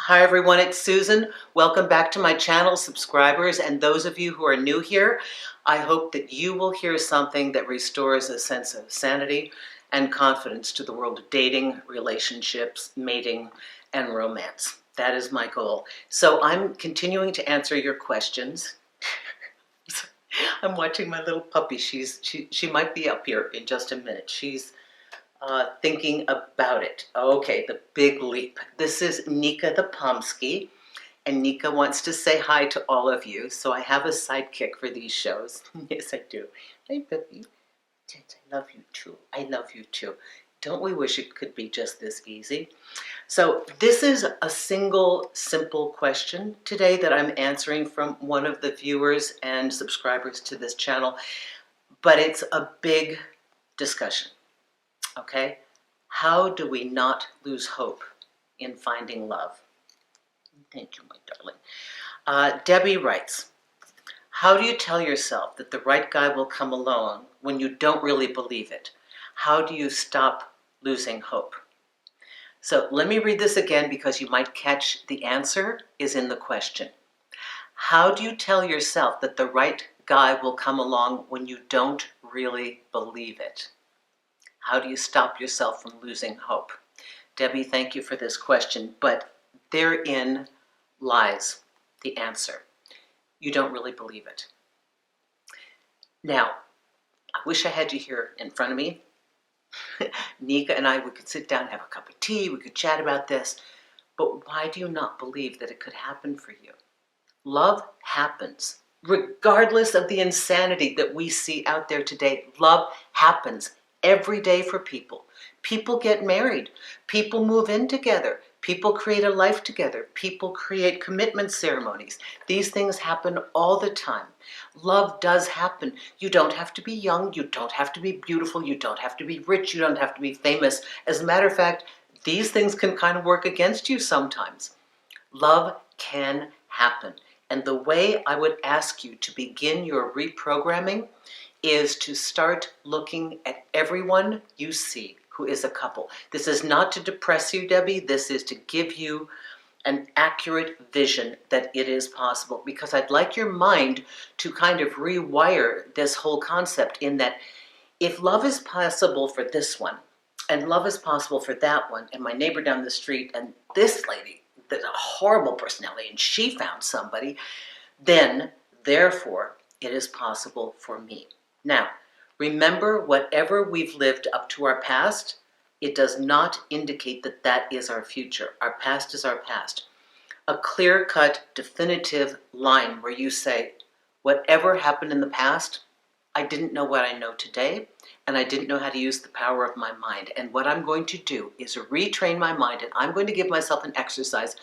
Hi everyone, it's Susan. Welcome back to my channel, subscribers, and those of you who are new here. I hope that you will hear something that restores a sense of sanity and confidence to the world of dating, relationships, mating, and romance. That is my goal. So I'm continuing to answer your questions. I'm watching my little puppy. She might be up here in just a minute. She's thinking about it. Okay, the big leap. This is Nika the Pomsky, and Nika wants to say hi to all of you. So I have a sidekick for these shows. Yes, I do. Hey, Pippi. I love you too. I love you too. Don't we wish it could be just this easy? So this is a single, simple question today that I'm answering from one of the viewers and subscribers to this channel, but it's a big discussion. Okay, how do we not lose hope in finding love? Thank you, my darling. Debbie writes, how do you tell yourself that the right guy will come along when you don't really believe it? How do you stop losing hope? So let me read this again because you might catch the answer is in the question. How do you tell yourself that the right guy will come along when you don't really believe it? How do you stop yourself from losing hope? Debbie, thank you for this question, but therein lies the answer. You don't really believe it. Now, I wish I had you here in front of me. Nika and I, we could sit down and have a cup of tea, we could chat about this, but why do you not believe that it could happen for you? Love happens. Regardless of the insanity that we see out there today, love happens every day for people. People get married. People move in together. People create a life together. People create commitment ceremonies. These things happen all the time. Love does happen. You don't have to be young. You don't have to be beautiful. You don't have to be rich. You don't have to be famous. As a matter of fact, these things can kind of work against you sometimes. Love can happen. And the way I would ask you to begin your reprogramming is to start looking at everyone you see who is a couple. This is not to depress you, Debbie. This is to give you an accurate vision that it is possible, because I'd like your mind to kind of rewire this whole concept in that if love is possible for this one, and love is possible for that one, and my neighbor down the street, and this lady, that's a horrible personality, and she found somebody, then, therefore, it is possible for me. Now, remember, whatever we've lived up to our past, it does not indicate that that is our future. Our past is our past. A clear-cut, definitive line where you say, whatever happened in the past, I didn't know what I know today, and I didn't know how to use the power of my mind. And what I'm going to do is retrain my mind, and I'm going to give myself an exercise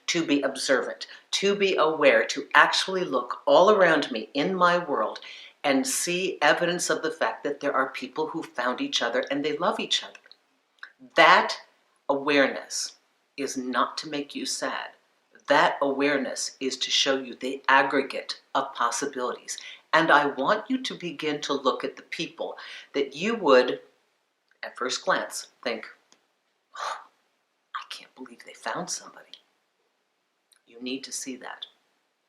to be observant, to be aware, to actually look all around me in my world and see evidence of the fact that there are people who found each other and they love each other. That awareness is not to make you sad. That awareness is to show you the aggregate of possibilities. And I want you to begin to look at the people that you would, at first glance, think, oh, I can't believe they found somebody. You need to see that.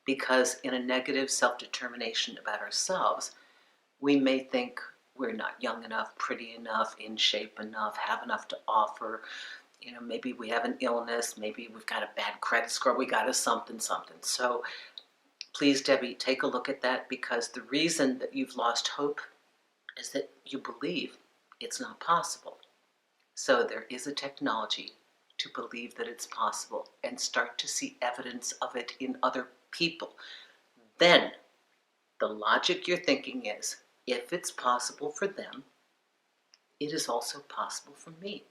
Because in a negative self-determination about ourselves, we may think we're not young enough, pretty enough, in shape enough, have enough to offer. You know, maybe we have an illness, maybe we've got a bad credit score, we got a something. So please, Debbie, take a look at that, because the reason that you've lost hope is that you believe it's not possible. So there is a technology to believe that it's possible and start to see evidence of it in other people. Then the logic you're thinking is, if it's possible for them, it is also possible for me.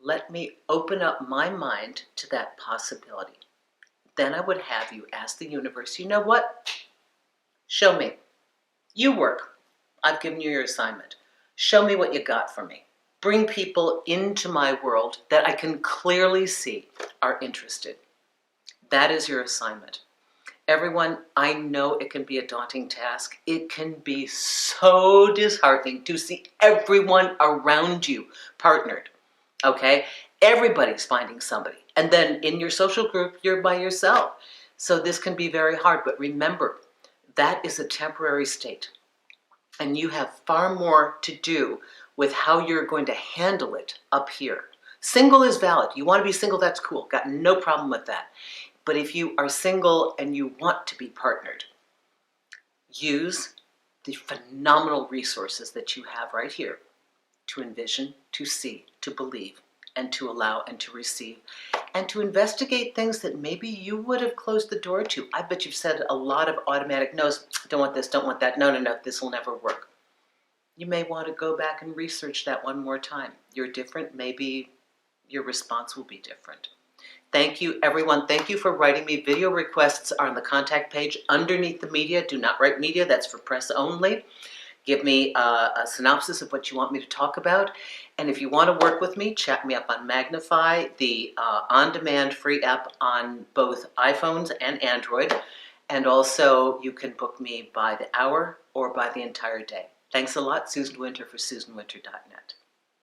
Let me open up my mind to that possibility. Then I would have you ask the universe, you know what? Show me. You work. I've given you your assignment. Show me what you got for me. Bring people into my world that I can clearly see are interested. That is your assignment. Everyone, I know it can be a daunting task. It can be so disheartening to see everyone around you partnered, okay? Everybody's finding somebody. And then in your social group, you're by yourself. So this can be very hard, but remember, that is a temporary state. And you have far more to do with how you're going to handle it up here. Single is valid. You want to be single, that's cool. Got no problem with that. But if you are single and you want to be partnered, use the phenomenal resources that you have right here to envision, to see, to believe, and to allow and to receive, and to investigate things that maybe you would have closed the door to. I bet you've said a lot of automatic no's. Don't want this, don't want that. No, no, no, this will never work. You may want to go back and research that one more time. You're different. Maybe your response will be different. Thank you, everyone. Thank you for writing me. Video requests are on the contact page underneath the media. Do not write media. That's for press only. Give me a synopsis of what you want me to talk about. And if you want to work with me, chat me up on Magnify, the on-demand free app on both iPhones and Android. And also, you can book me by the hour or by the entire day. Thanks a lot. Susan Winter for SusanWinter.net.